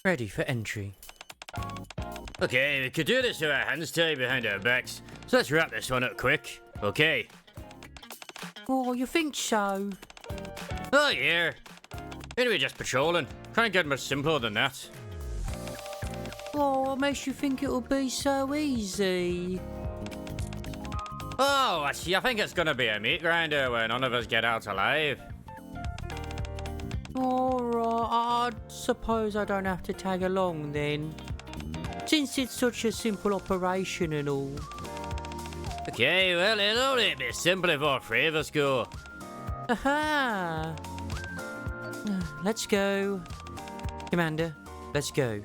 Ready for entry. Okay, we could do this with our hands tied behind our backs. So let's wrap this one up quick. Okay. Oh, you think so? Oh, yeah. Anyway, just patrolling. Can't get much simpler than that. Oh, what makes you think it'll be so easy? Oh, I see. I think it's gonna be a meat grinder where none of us get out alive. Alright, I suppose I don't have to tag along then. Since it's such a simple operation and all. Okay, well, it'll only be simple if all three of us go. Aha! Let's go. Commander, let's go.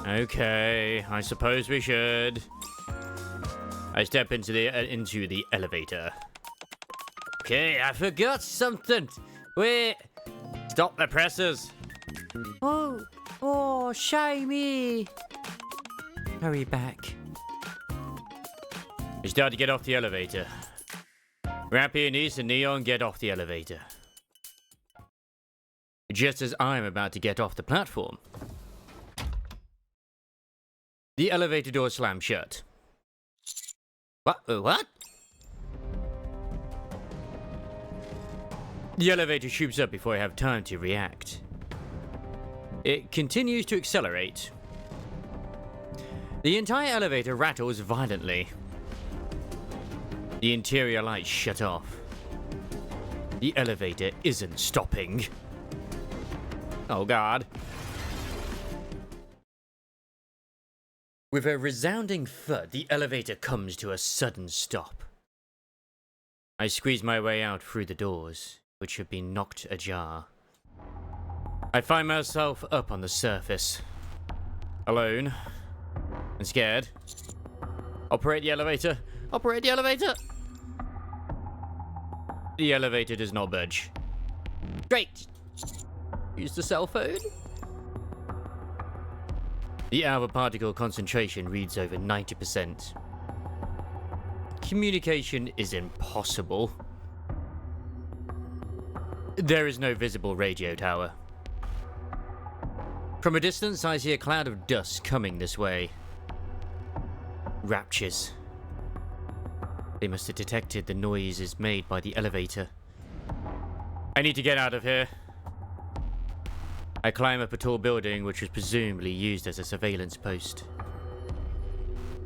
Okay, I suppose we should. I step into the elevator. Okay, I forgot something. Wait. Stop the presses. Oh, shame here. Hurry back. You start to get off the elevator. Rappy, Anise, and Neon get off the elevator. Just as I'm about to get off the platform, the elevator door slams shut. What? The elevator shoots up before I have time to react. It continues to accelerate. The entire elevator rattles violently. The interior lights shut off. The elevator isn't stopping. Oh God. With a resounding thud, the elevator comes to a sudden stop. I squeeze my way out through the doors, which have been knocked ajar. I find myself up on the surface, alone and scared. Operate the elevator! Operate the elevator! The elevator does not budge. Great! Use the cell phone. The alpha particle concentration reads over 90%. Communication is impossible. There is no visible radio tower. From a distance, I see a cloud of dust coming this way. Raptures. They must have detected the noises made by the elevator. I need to get out of here. I climb up a tall building which was presumably used as a surveillance post.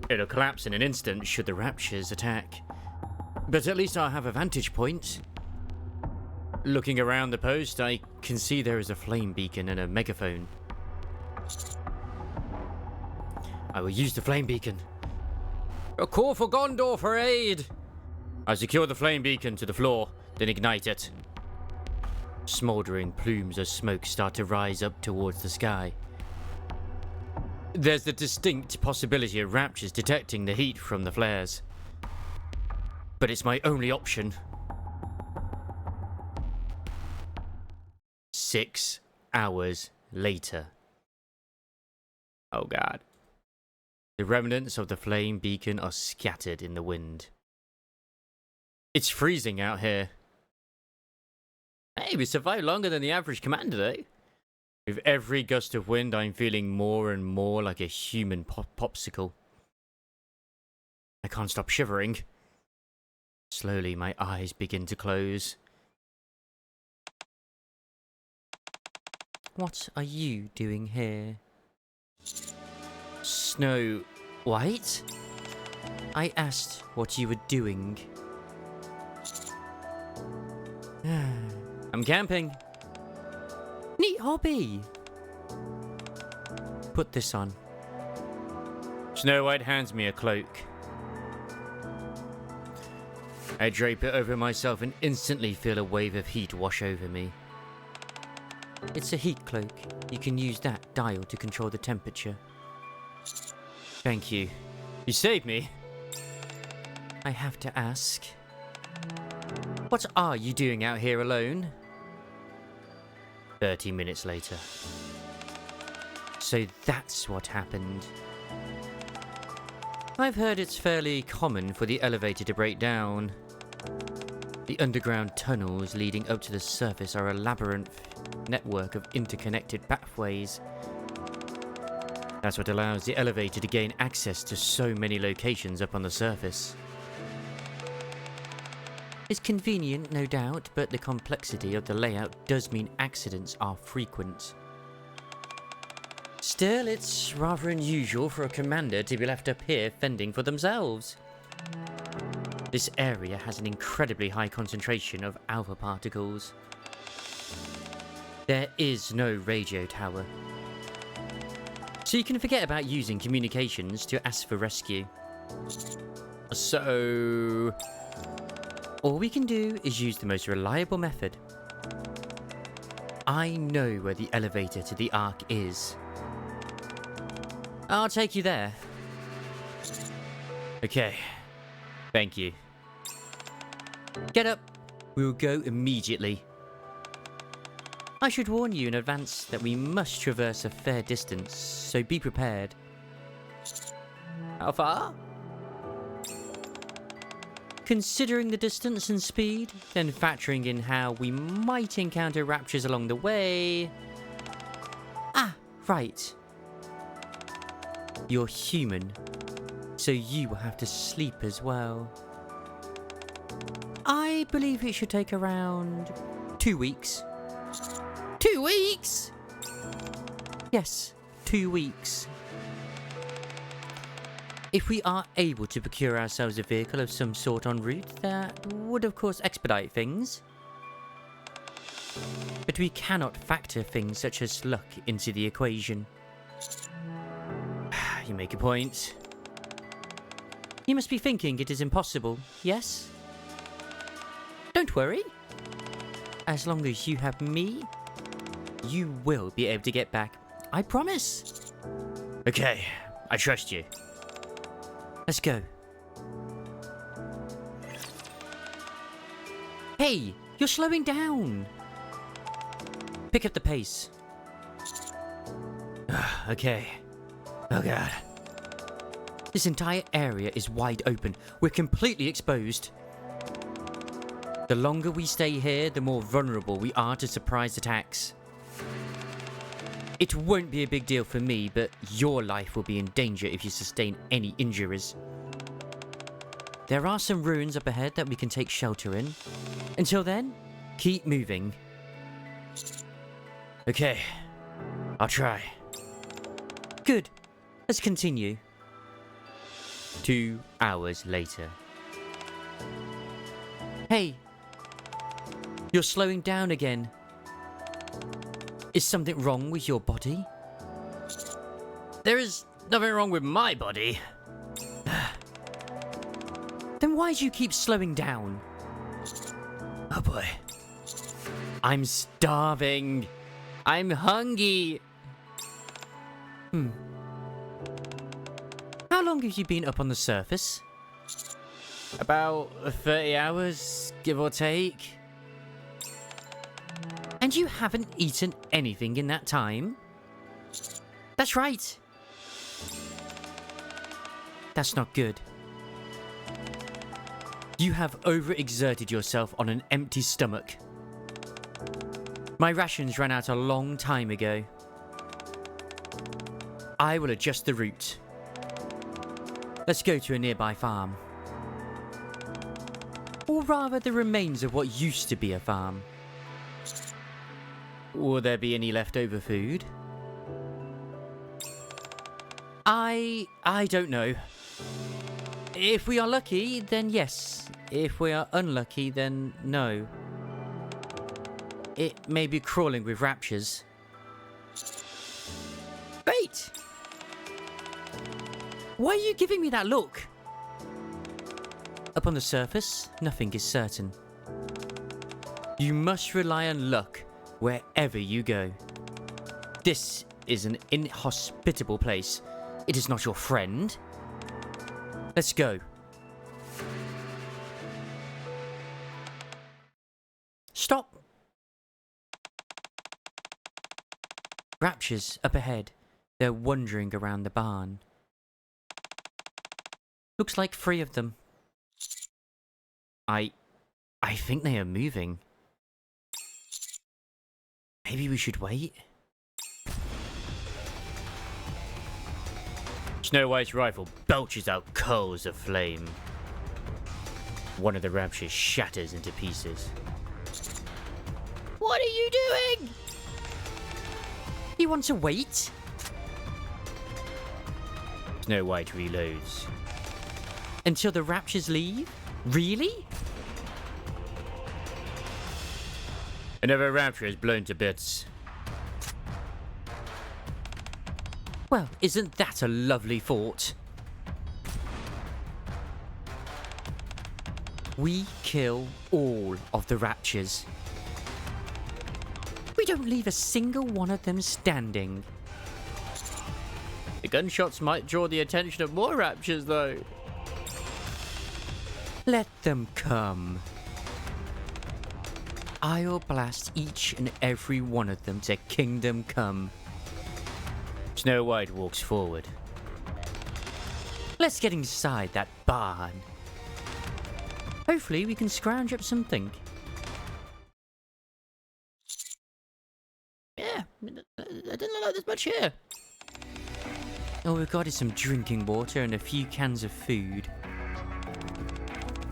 It'll collapse in an instant should the Raptures attack. But at least I'll have a vantage point. Looking around the post, I can see there is a flame beacon and a megaphone. I will use the flame beacon. A call for Gondor for aid! I secure the flame beacon to the floor, then ignite it. Smouldering plumes of smoke start to rise up towards the sky. There's the distinct possibility of Raptures detecting the heat from the flares. But it's my only option. 6 hours later. Oh God. The remnants of the flame beacon are scattered in the wind. It's freezing out here. Hey, we survived longer than the average commander, though. With every gust of wind, I'm feeling more and more like a human popsicle. I can't stop shivering. Slowly, my eyes begin to close. What are you doing here? Snow White? I asked what you were doing. I'm camping. Neat hobby. Put this on. Snow White hands me a cloak. I drape it over myself and instantly feel a wave of heat wash over me. It's a heat cloak. You can use that dial to control the temperature. Thank you. You saved me. I have to ask. What are you doing out here alone? 30 minutes later. So that's what happened. I've heard it's fairly common for the elevator to break down. The underground tunnels leading up to the surface are a labyrinth network of interconnected pathways. That's what allows the elevator to gain access to so many locations up on the surface. It's convenient, no doubt, but the complexity of the layout does mean accidents are frequent. Still, it's rather unusual for a commander to be left up here fending for themselves. This area has an incredibly high concentration of alpha particles. There is no radio tower, so you can forget about using communications to ask for rescue. So... all we can do is use the most reliable method. I know where the elevator to the Ark is. I'll take you there. Okay. Thank you. Get up. We'll go immediately. I should warn you in advance that we must traverse a fair distance, so be prepared. How far? Considering the distance and speed, then factoring in how we might encounter raptures along the way... Ah, right. You're human, so you will have to sleep as well. I believe it should take around 2 weeks. 2 weeks? Yes, 2 weeks. If we are able to procure ourselves a vehicle of some sort en route, that would of course expedite things. But we cannot factor things such as luck into the equation. You make a point. You must be thinking it is impossible, yes? Don't worry. As long as you have me, you will be able to get back. I promise. Okay, I trust you. Let's go. Hey, you're slowing down. Pick up the pace. Okay. Oh god. This entire area is wide open. We're completely exposed. The longer we stay here, the more vulnerable we are to surprise attacks. It won't be a big deal for me, but your life will be in danger if you sustain any injuries. There are some ruins up ahead that we can take shelter in. Until then, keep moving. Okay, I'll try. Good. Let's continue. 2 hours later. Hey, you're slowing down again. Is something wrong with your body? There is nothing wrong with my body. Then why do you keep slowing down? Oh boy. I'm starving. I'm hungry. How long have you been up on the surface? About 30 hours, give or take. And you haven't eaten anything in that time? That's right. That's not good. You have overexerted yourself on an empty stomach. My rations ran out a long time ago. I will adjust the route. Let's go to a nearby farm. Or rather, the remains of what used to be a farm. Will there be any leftover food? I don't know. If we are lucky, then yes. If we are unlucky, then no. It may be crawling with raptures. Wait! Why are you giving me that look? Up on the surface, nothing is certain. You must rely on luck wherever you go. This is an inhospitable place. It is not your friend. Let's go. Stop. Raptures up ahead. They're wandering around the barn. Looks like 3 of them. I think they are moving. Maybe we should wait? Snow White's rifle belches out coals of flame. One of the raptures shatters into pieces. What are you doing? You want to wait? Snow White reloads. Until the raptures leave? Really? Another rapture is blown to bits. Well, isn't that a lovely thought? We kill all of the raptures. We don't leave a single one of them standing. The gunshots might draw the attention of more raptures, though. Let them come. I'll blast each and every one of them to Kingdom Come. Snow White walks forward. Let's get inside that barn. Hopefully we can scrounge up something. Yeah, I didn't look like there's much here. All we've got is some drinking water and a few cans of food.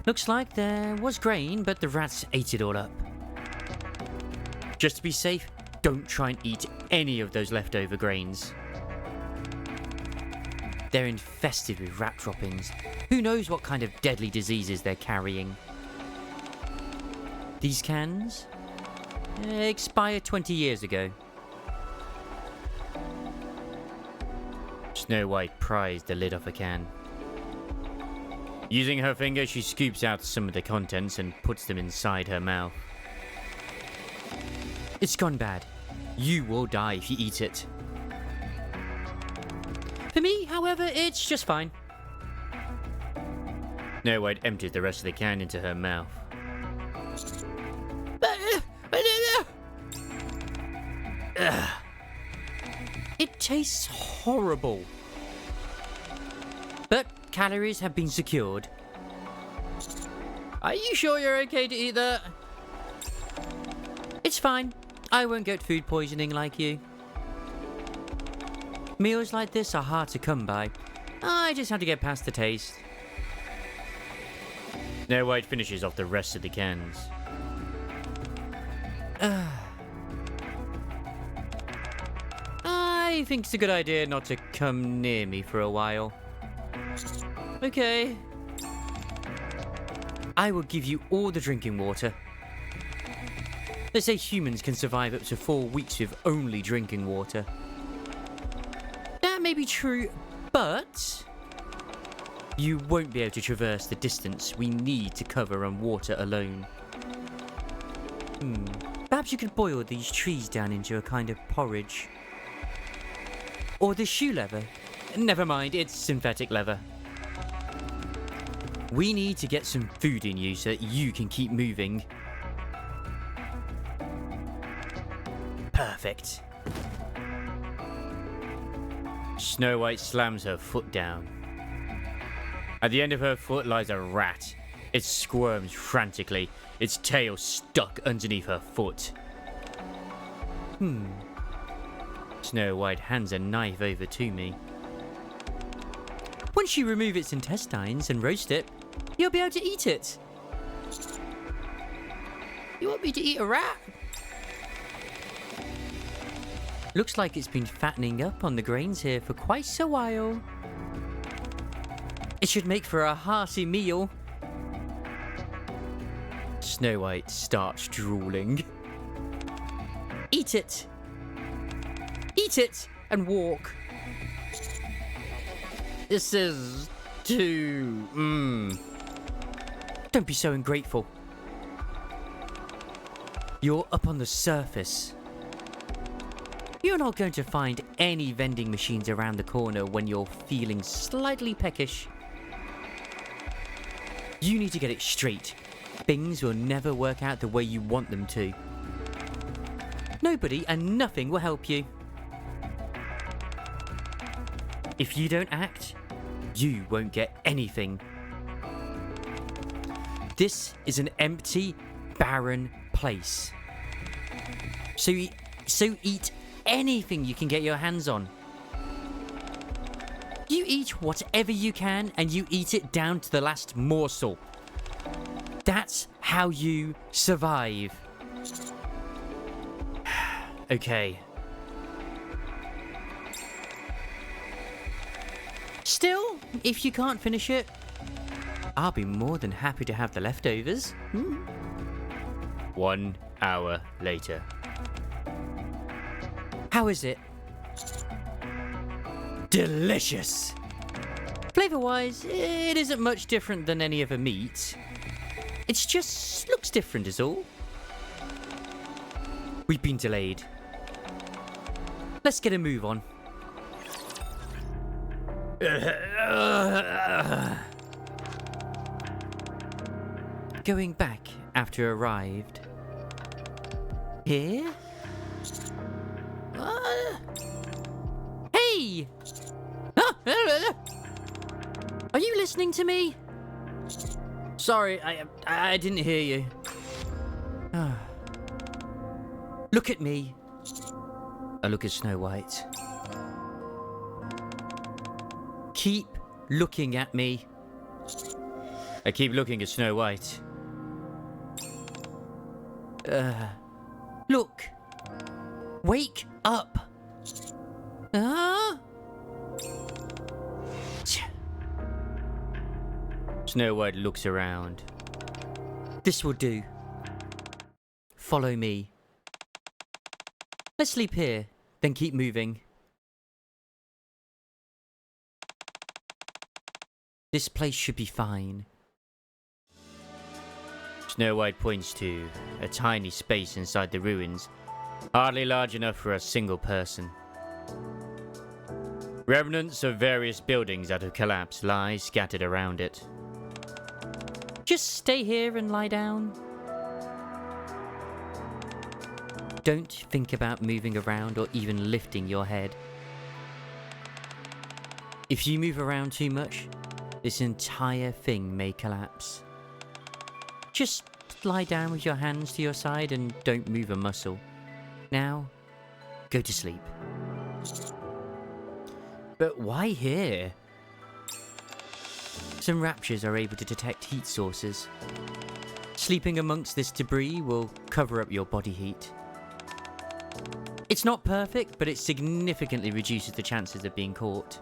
Looks like there was grain, but the rats ate it all up. Just to be safe, don't try and eat any of those leftover grains. They're infested with rat droppings. Who knows what kind of deadly diseases they're carrying. These cans expired 20 years ago. Snow White pries the lid off a can. Using her finger, she scoops out some of the contents and puts them inside her mouth. It's gone bad. You will die if you eat it. For me, however, it's just fine. Snow White empties the rest of the can into her mouth. It tastes horrible. But calories have been secured. Are you sure you're okay to eat that? It's fine. I won't get food poisoning like you. Meals like this are hard to come by. I just have to get past the taste. Snow White finishes off the rest of the cans. I think it's a good idea not to come near me for a while. Okay. I will give you all the drinking water. They say humans can survive up to 4 weeks with only drinking water. That may be true, but you won't be able to traverse the distance we need to cover on water alone. Perhaps you could boil these trees down into a kind of porridge. Or the shoe leather. Never mind, it's synthetic leather. We need to get some food in you so that you can keep moving. Perfect. Snow White slams her foot down. At the end of her foot lies a rat. It squirms frantically, its tail stuck underneath her foot. Snow White hands a knife over to me. Once you remove its intestines and roast it, you'll be able to eat it. You want me to eat a rat? Looks like it's been fattening up on the grains here for quite a while. It should make for a hearty meal. Snow White starts drooling. Eat it. Eat it and walk. This is too... Don't be so ungrateful. You're up on the surface. You're not going to find any vending machines around the corner when you're feeling slightly peckish. You need to get it straight. Things will never work out the way you want them to. Nobody and nothing will help you. If you don't act, you won't get anything. This is an empty, barren place. So eat anything you can get your hands on. You eat whatever you can and you eat it down to the last morsel. That's how you survive. Okay. Still, if you can't finish it, I'll be more than happy to have the leftovers. 1 hour later. How is it? Delicious! Flavour-wise, it isn't much different than any other meat. It just looks different is all. We've been delayed. Let's get a move on. Going back after arrived. Here? Hey! Are you listening to me? Sorry, I didn't hear you. Look at me. I look at Snow White. Keep looking at me. I keep looking at Snow White. Look. Wake up. Snow White looks around. This will do. Follow me. Let's sleep here, then keep moving. This place should be fine. Snow White points to a tiny space inside the ruins, hardly large enough for a single person. Remnants of various buildings that have collapsed lie scattered around it. Just stay here and lie down. Don't think about moving around or even lifting your head. If you move around too much, this entire thing may collapse. Just lie down with your hands to your side and don't move a muscle. Now, go to sleep. But why here? Some raptures are able to detect heat sources. Sleeping amongst this debris will cover up your body heat. It's not perfect, but it significantly reduces the chances of being caught.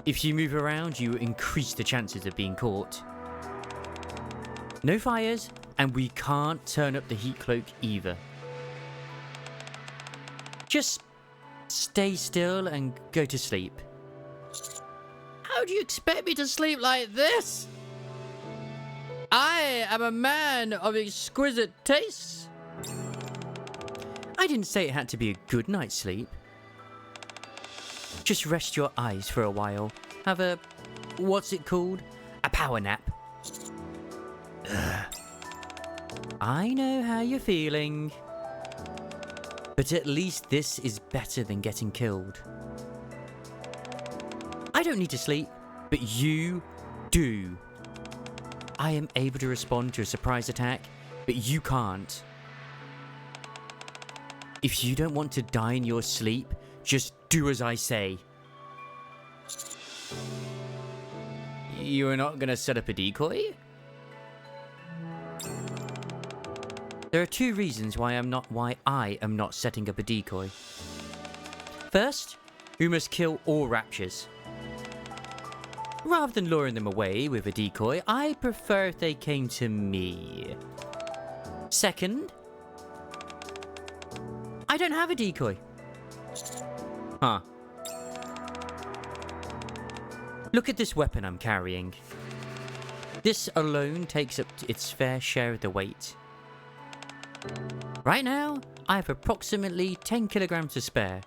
If you move around, you increase the chances of being caught. No fires, and we can't turn up the heat cloak either. Just stay still and go to sleep. How do you expect me to sleep like this? I am a man of exquisite tastes. I didn't say it had to be a good night's sleep. Just rest your eyes for a while. Have a... what's it called? A power nap. Ugh. I know how you're feeling. But at least this is better than getting killed. I don't need to sleep, but you do. I am able to respond to a surprise attack, but you can't. If you don't want to die in your sleep, just do as I say. You are not gonna set up a decoy? There are two reasons why I am not setting up a decoy. First, we must kill all raptures. Rather than luring them away with a decoy, I prefer if they came to me. Second, I don't have a decoy. Huh. Look at this weapon I'm carrying. This alone takes up its fair share of the weight. Right now, I have approximately 10 kilograms to spare,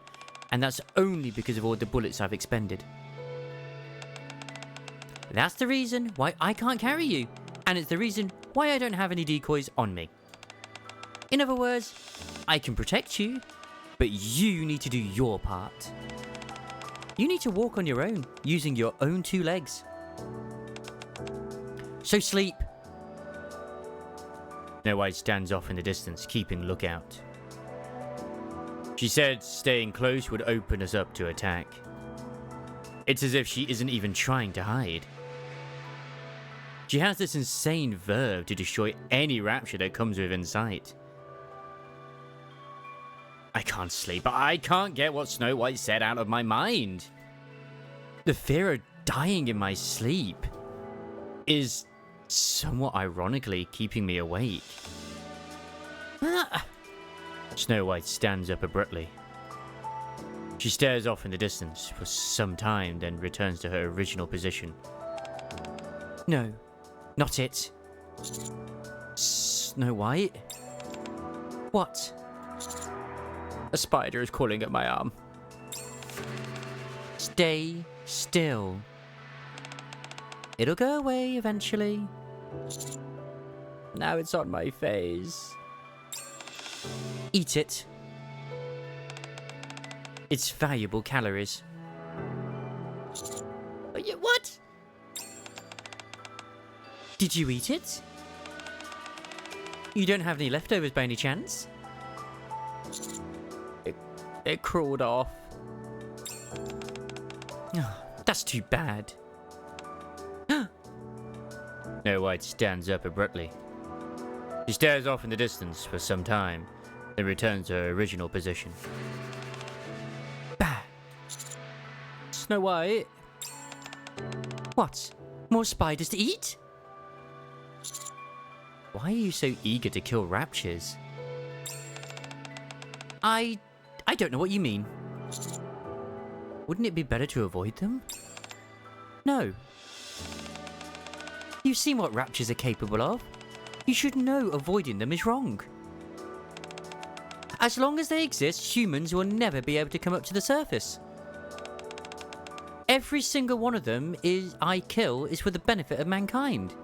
and that's only because of all the bullets I've expended. That's the reason why I can't carry you, and it's the reason why I don't have any decoys on me. In other words, I can protect you, but you need to do your part. You need to walk on your own, using your own 2 legs. So sleep. Snow White stands off in the distance, keeping lookout. She said staying close would open us up to attack. It's as if she isn't even trying to hide. She has this insane verve to destroy any rapture that comes within sight. I can't sleep. I can't get what Snow White said out of my mind. The fear of dying in my sleep is somewhat ironically keeping me awake. Snow White stands up abruptly. She stares off in the distance for some time, then returns to her original position. No, not it. Snow White? What? A spider is crawling at my arm. Stay still. It'll go away eventually. Now it's on my face. Eat it. It's valuable calories. What? Did you eat it? You don't have any leftovers by any chance? It crawled off. Oh, that's too bad. Snow White stands up abruptly. She stares off in the distance for some time, then returns to her original position. Bah! Snow White? What? More spiders to eat? Why are you so eager to kill raptures? I don't know what you mean. Wouldn't it be better to avoid them? No. You've seen what raptures are capable of. You should know avoiding them is wrong. As long as they exist, humans will never be able to come up to the surface. Every single one of them I kill is for the benefit of mankind.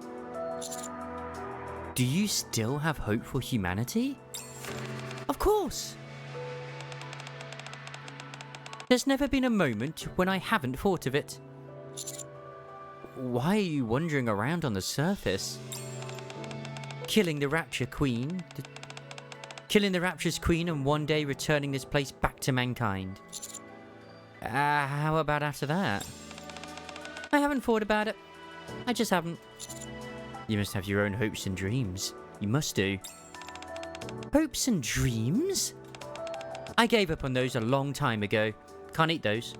Do you still have hope for humanity? Of course. There's never been a moment when I haven't thought of it. Why are you wandering around on the surface? Killing the Rapture Queen? Killing the Rapture's Queen and one day returning this place back to mankind? How about after that? I haven't thought about it. I just haven't. You must have your own hopes and dreams. You must do. Hopes and dreams? I gave up on those a long time ago. Can't eat those.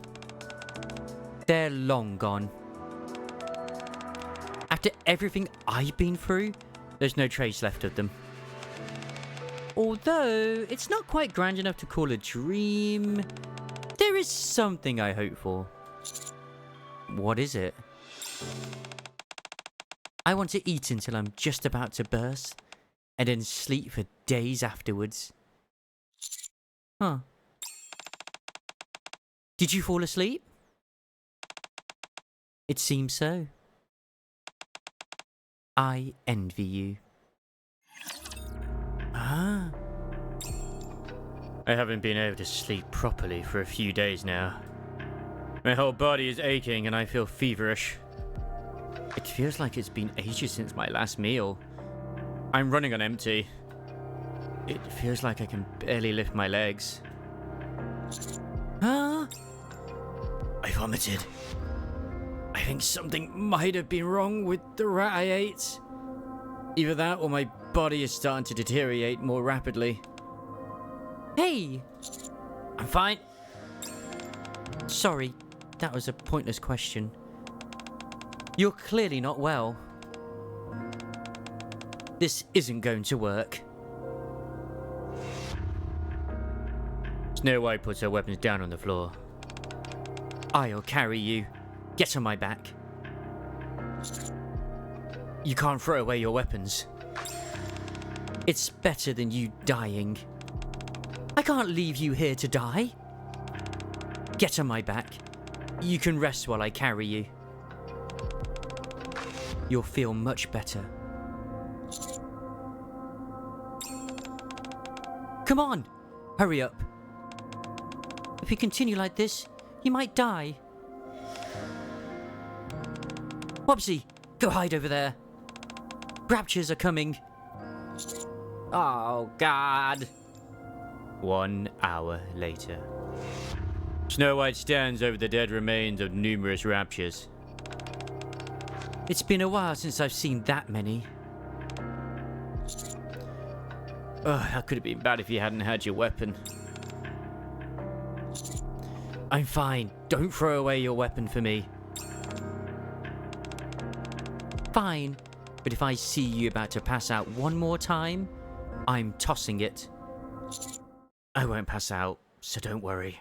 They're long gone. After everything I've been through, there's no trace left of them. Although, it's not quite grand enough to call a dream. There is something I hope for. What is it? I want to eat until I'm just about to burst, and then sleep for days afterwards. Huh. Did you fall asleep? It seems so. I envy you. Ah. I haven't been able to sleep properly for a few days now. My whole body is aching and I feel feverish. It feels like it's been ages since my last meal. I'm running on empty. It feels like I can barely lift my legs. Huh? I vomited. I think something might have been wrong with the rat I ate. Either that or my body is starting to deteriorate more rapidly. Hey! I'm fine. Sorry, that was a pointless question. You're clearly not well. This isn't going to work. Snow White puts her weapons down on the floor. I'll carry you. Get on my back. You can't throw away your weapons. It's better than you dying. I can't leave you here to die. Get on my back. You can rest while I carry you. You'll feel much better. Come on! Hurry up. If you continue like this, you might die. Wopsy, go hide over there. Raptures are coming. Oh, God. 1 hour later. Snow White stands over the dead remains of numerous raptures. It's been a while since I've seen that many. Oh, that could have been bad if you hadn't had your weapon. I'm fine. Don't throw away your weapon for me. Fine. But if I see you about to pass out one more time, I'm tossing it. I won't pass out, so don't worry.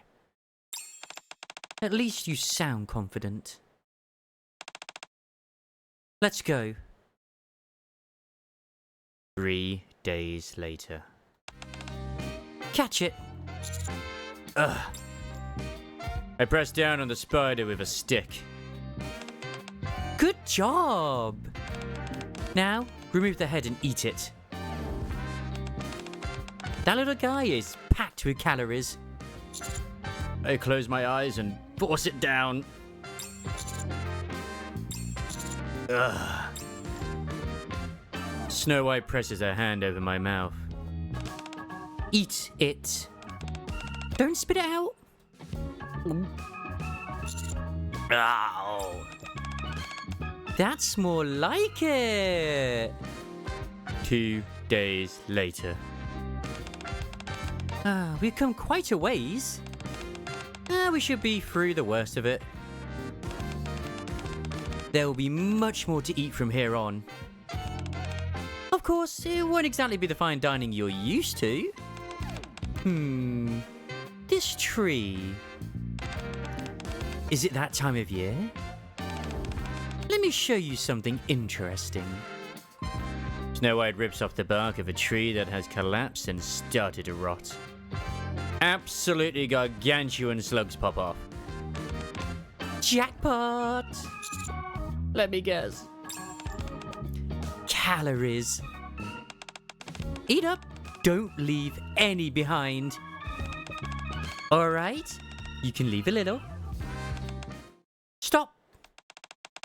At least you sound confident. Let's go. 3 days later. Catch it. Ugh. I press down on the spider with a stick. Good job. Now, remove the head and eat it. That little guy is packed with calories. I close my eyes and force it down. Ugh. Snow White presses her hand over my mouth. Eat it. Don't spit it out. Ow. That's more like it. 2 days later. We've come quite a ways. We should be through the worst of it. There will be much more to eat from here on. Of course, it won't exactly be the fine dining you're used to. This tree. Is it that time of year? Let me show you something interesting. Snow White rips off the bark of a tree that has collapsed and started to rot. Absolutely gargantuan slugs pop off. Jackpot! Let me guess. Calories. Eat up. Don't leave any behind. Alright, you can leave a little. Stop!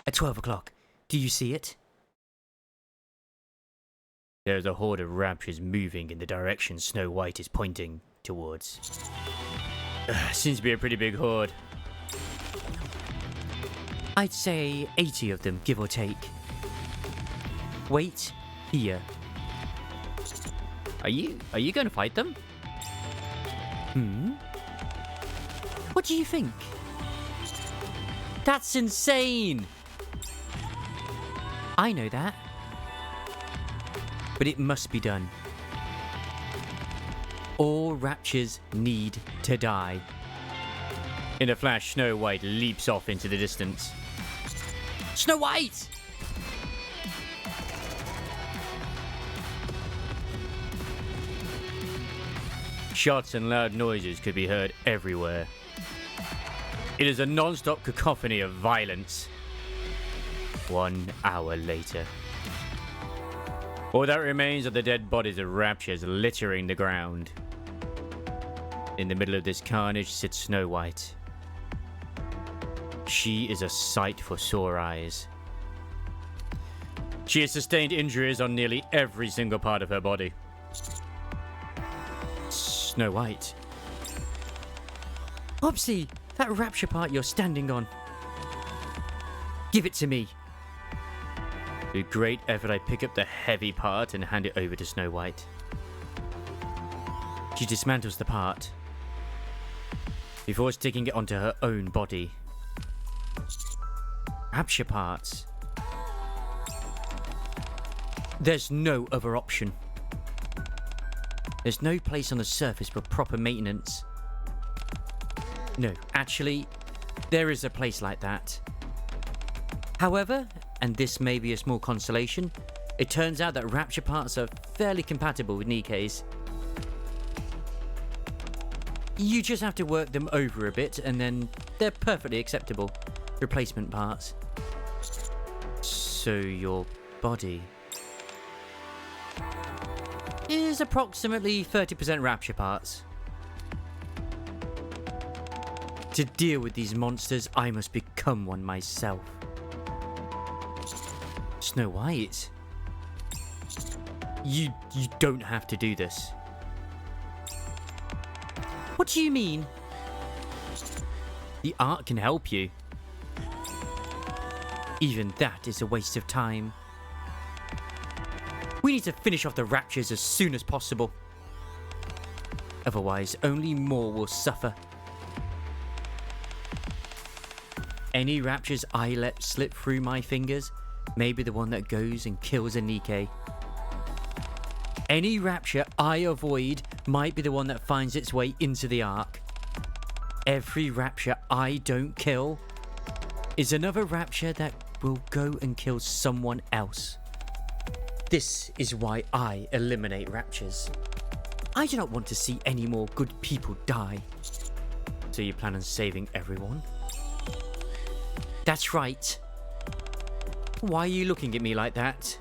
At 12 o'clock, do you see it? There's a horde of raptors moving in the direction Snow White is pointing towards. Seems to be a pretty big horde. I'd say 80 of them, give or take. Wait here. Are you going to fight them? What do you think? That's insane! I know that. But it must be done. All raptures need to die. In a flash, Snow White leaps off into the distance. Snow White! Shots and loud noises could be heard everywhere. It is a non-stop cacophony of violence. 1 hour later. All that remains are the dead bodies of raptures littering the ground. In the middle of this carnage sits Snow White. She is a sight for sore eyes. She has sustained injuries on nearly every single part of her body. Snow White. Opsy, that rapture part you're standing on. Give it to me. With great effort, I pick up the heavy part and hand it over to Snow White. She dismantles the part before sticking it onto her own body. Rapture parts. There's no other option. There's no place on the surface for proper maintenance. No, actually, there is a place like that. However, and this may be a small consolation, it turns out that rapture parts are fairly compatible with NIKKE's. You just have to work them over a bit and then they're perfectly acceptable. Replacement parts. So your body is approximately 30% rapture parts. To deal with these monsters, I must become one myself. Snow White, you don't have to do this. What do you mean? The art can help you. Even that is a waste of time. We need to finish off the raptures as soon as possible. Otherwise, only more will suffer. Any raptures I let slip through my fingers may be the one that goes and kills a NIKKE. Any rapture I avoid might be the one that finds its way into the Ark. Every rapture I don't kill is another rapture that will go and kill someone else. This is why I eliminate raptures. I do not want to see any more good people die. So you plan on saving everyone? That's right. Why are you looking at me like that?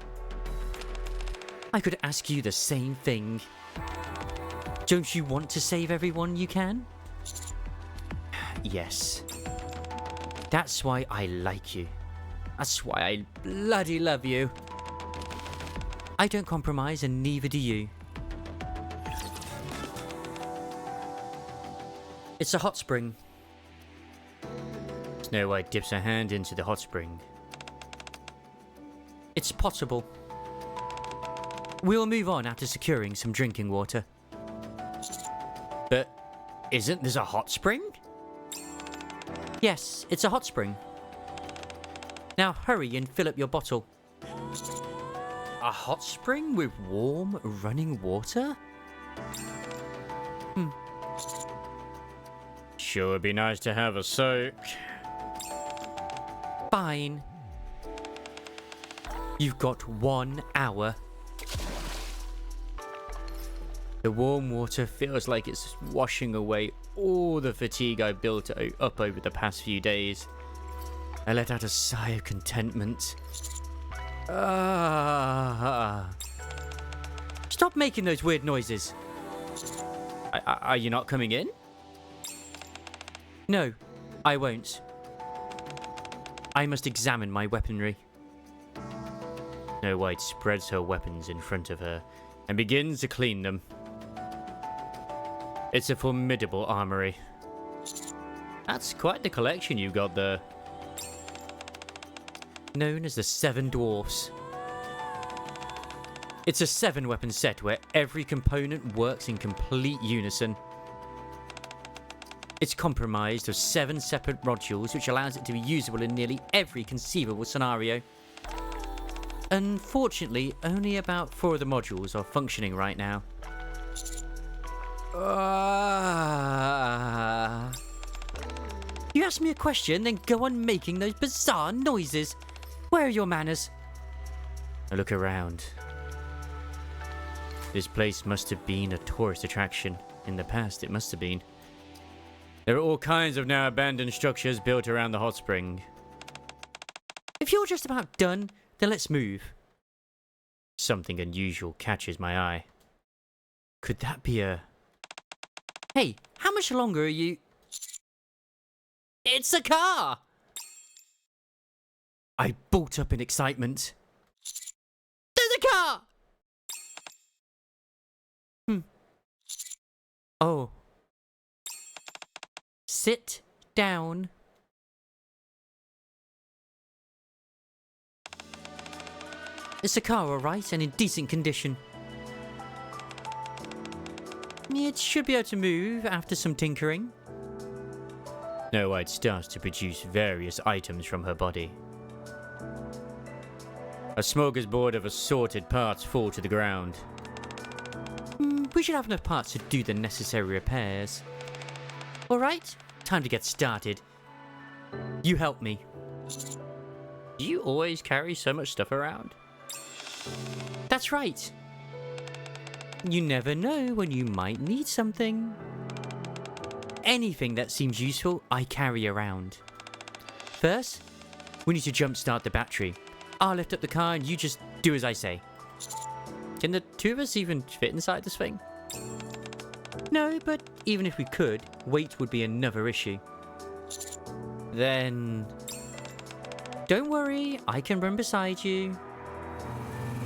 I could ask you the same thing. Don't you want to save everyone you can? Yes. That's why I like you. That's why I bloody love you. I don't compromise, and neither do you. It's a hot spring. Snow White dips her hand into the hot spring. It's potable. We'll move on after securing some drinking water. But isn't this a hot spring? Yes, it's a hot spring. Now hurry and fill up your bottle. A hot spring with warm, running water? Sure would be nice to have a soak. Fine. You've got 1 hour. The warm water feels like it's washing away all the fatigue I built up over the past few days. I let out a sigh of contentment. Stop making those weird noises. Are you not coming in? No, I won't. I must examine my weaponry. Snow White spreads her weapons in front of her and begins to clean them. It's a formidable armory. That's quite the collection you got there. Known as the 7 Dwarfs. It's a 7-weapon set where every component works in complete unison. It's comprised of 7 separate modules, which allows it to be usable in nearly every conceivable scenario. Unfortunately, only about 4 of the modules are functioning right now. You ask me a question, then go on making those bizarre noises. Where are your manners? I look around. This place must have been a tourist attraction. In the past, it must have been. There are all kinds of now abandoned structures built around the hot spring. If you're just about done, then let's move. Something unusual catches my eye. Could that be a... Hey, how much longer are you... It's a car! I bolt up in excitement. There's a car! Oh. Sit down. It's a car, alright, and in decent condition. It should be able to move after some tinkering. Snow White starts to produce various items from her body. A smorgasbord of assorted parts fall to the ground. We should have enough parts to do the necessary repairs. Alright, time to get started. You help me. Do you always carry so much stuff around? That's right. You never know when you might need something. Anything that seems useful, I carry around. First, we need to jumpstart the battery. I'll lift up the car and you just do as I say. Can the 2 of us even fit inside this thing? No, but even if we could, weight would be another issue. Then... Don't worry, I can run beside you.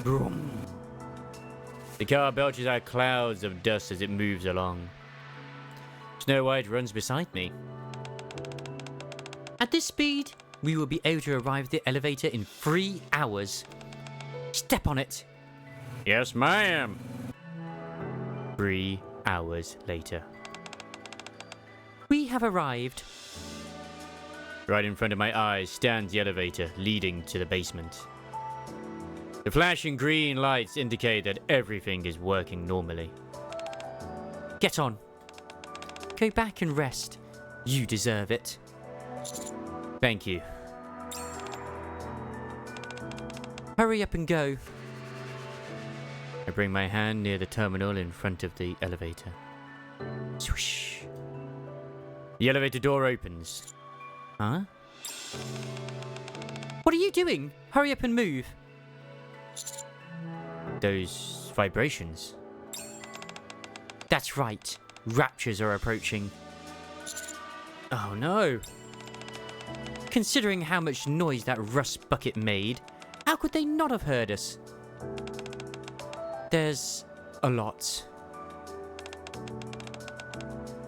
Vroom. The car belches out clouds of dust as it moves along. Snow White runs beside me. At this speed, we will be able to arrive at the elevator in 3 hours. Step on it. Yes, ma'am. 3 hours later. We have arrived. Right in front of my eyes stands the elevator leading to the basement. The flashing green lights indicate that everything is working normally. Get on. Go back and rest. You deserve it. Thank you. Hurry up and go. I bring my hand near the terminal in front of the elevator. Swish. The elevator door opens. Huh? What are you doing? Hurry up and move. Those vibrations. That's right. Raptures are approaching. Oh no. Considering how much noise that rust bucket made, how could they not have heard us? There's a lot.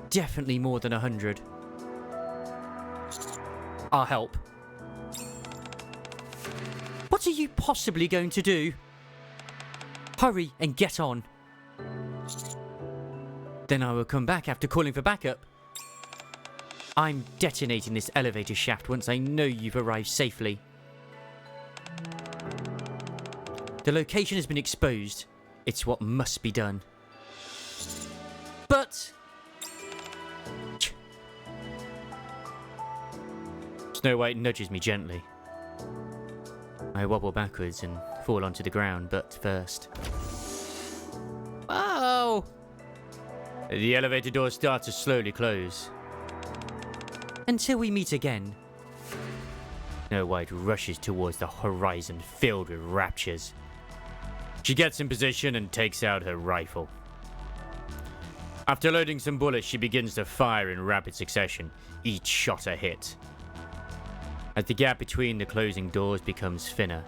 Definitely more than 100. I'll help. What are you possibly going to do? Hurry and get on. Then I will come back after calling for backup. I'm detonating this elevator shaft once I know you've arrived safely. The location has been exposed. It's what must be done. But... Snow White nudges me gently. I wobble backwards and fall onto the ground, but first... Oh! The elevator door starts to slowly close. Until we meet again. Snow White rushes towards the horizon filled with raptures. She gets in position and takes out her rifle. After loading some bullets, she begins to fire in rapid succession, each shot a hit. As the gap between the closing doors becomes thinner,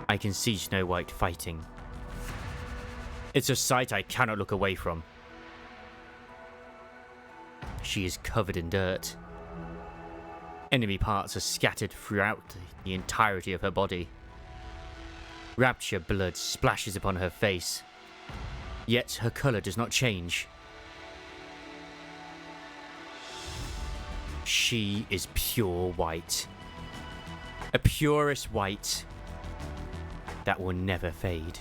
I can see Snow White fighting. It's a sight I cannot look away from. She is covered in dirt. Enemy parts are scattered throughout the entirety of her body. Rapture blood splashes upon her face, yet her colour does not change. She is pure white. A purest white that will never fade.